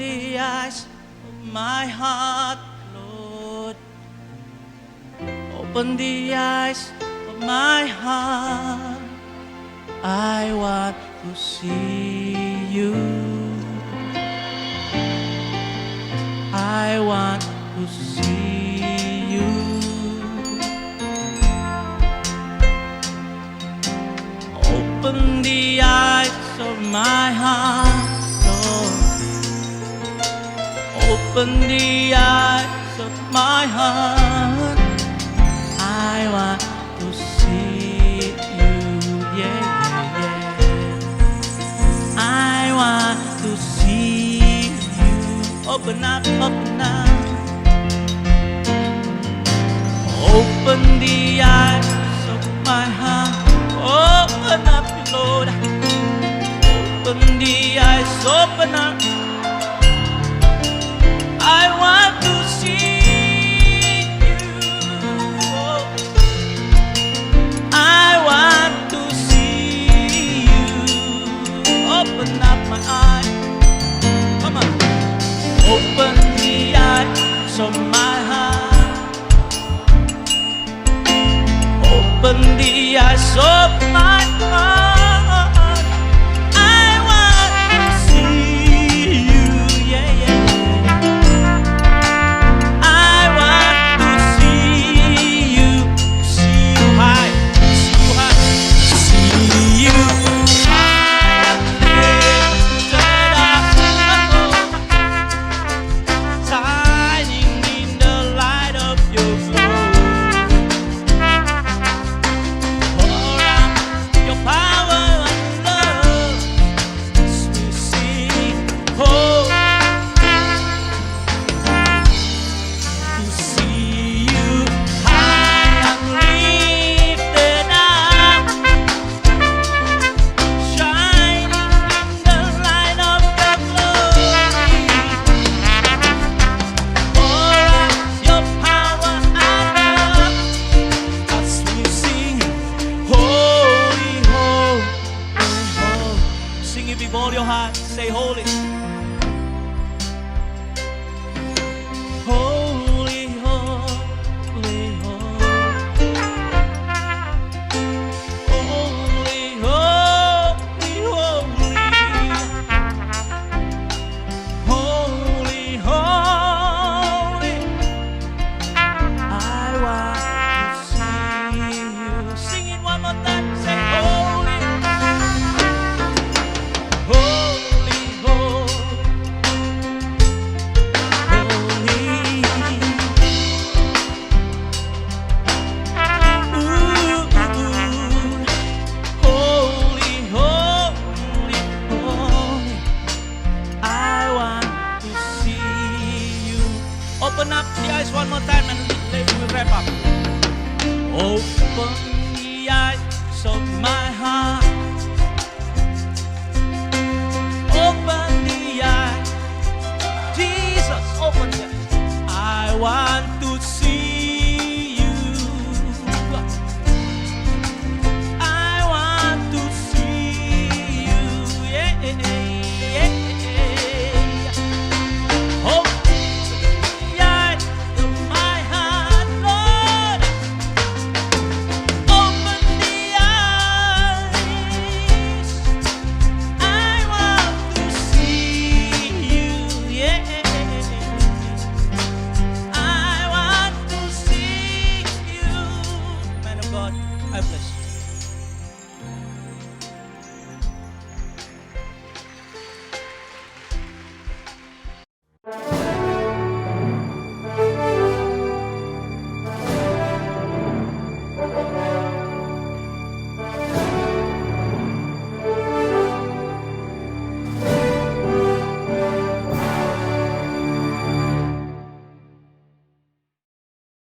the eyes of my heart, Lord. Open the eyes of my heart. I want to see you. I want to see you. Open the eyes of my heart, Lord. Open the eyes of my heart. I want to see you, yeah, yeah, yeah. I want to see you. Open up, open up. Open the eyes of my heart. Open up, Lord. Open the eyes, open up. I want to see you. I want to see you. Open up my eyes. Come on. Open the eyes of my heart. Open the eyes of my heart. With all your heart, say holy. Holy, holy, holy. Holy, holy, holy. Holy, holy. I want to see you. Sing it one more time, say holy. Holy, holy. I want to see you. Open up the eyes one more time and we'll wrap up. Open the eyes of my heart.